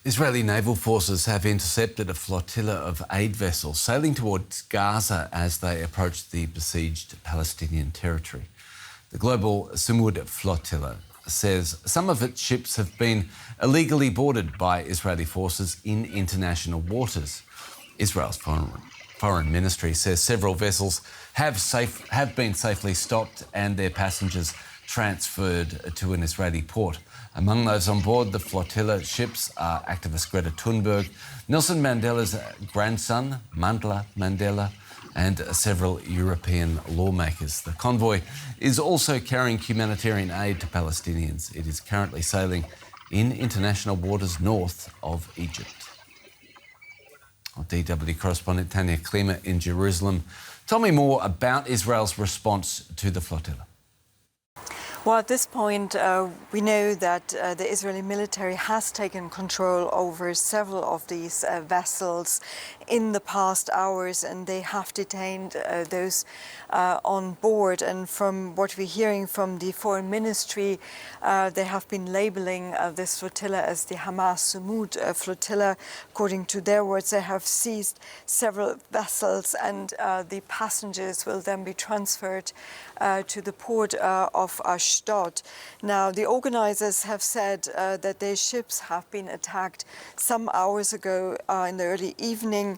Israeli naval forces have intercepted a flotilla of aid vessels sailing towards Gaza as they approach the besieged Palestinian territory. The Global Sumud Flotilla says some of its ships have been illegally boarded by Israeli forces in international waters. Israel's foreign ministry says several vessels have been safely stopped and their passengers transferred to an Israeli port. Among those on board the flotilla ships are activist Greta Thunberg, Nelson Mandela's grandson, Mandla Mandela, and several European lawmakers. The convoy is also carrying humanitarian aid to Palestinians. It is currently sailing in international waters north of Egypt. Our DW correspondent Tanya Klima in Jerusalem. Tell me more about Israel's response to the flotilla. Well, at this point, we know that the Israeli military has taken control over several of these vessels in the past hours, and they have detained those on board. And from what we're hearing from the foreign ministry, they have been labeling this flotilla as the Hamas Sumud Flotilla. According to their words, they have seized several vessels, and the passengers will then be transferred to the port of Ashdod. Now, the organizers have said that their ships have been attacked some hours ago in the early evening,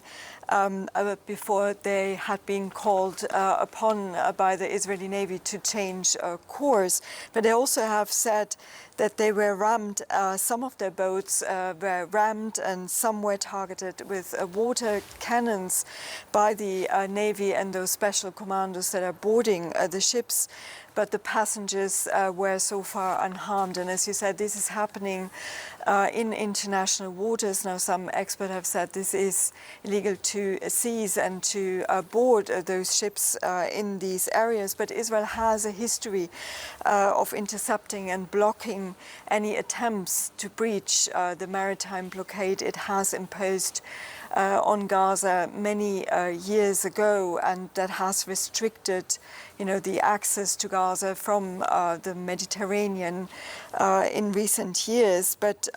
before they had been called upon by the Israeli Navy to change course. But they also have said that they were rammed, some of their boats were rammed and some were targeted with water cannons by the Navy and those special commandos that are boarding the ships. But the passengers were so far unharmed. And as you said, this is happening in international waters. Now, some experts have said this is illegal to seize and to board those ships in these areas. But Israel has a history of intercepting and blocking any attempts to breach the maritime blockade it has imposed on Gaza many years ago, and that has restricted, the access to Gaza from the Mediterranean in recent years. But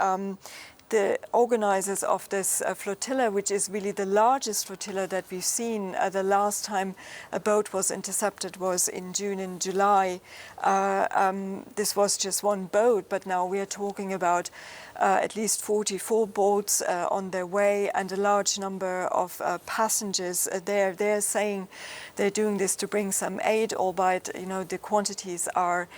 the organizers of this flotilla, which is really the largest flotilla that we've seen, the last time a boat was intercepted was in June and July. This was just one boat, but now we are talking about at least 44 boats on their way and a large number of passengers there. They're saying they're doing this to bring some aid, albeit the quantities are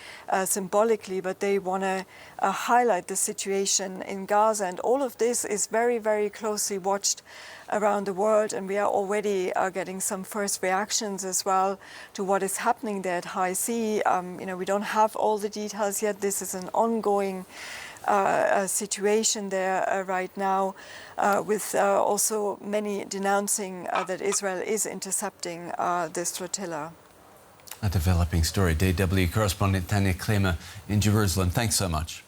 symbolically, but they want to highlight the situation in Gaza. And all of this is very, very closely watched around the world, and we are already getting some first reactions as well to what is happening there at high sea. We don't have all the details yet. This is an ongoing situation there right now, with also many denouncing that Israel is intercepting this flotilla. A developing story. DW correspondent Tanya Klima in Jerusalem. Thanks so much.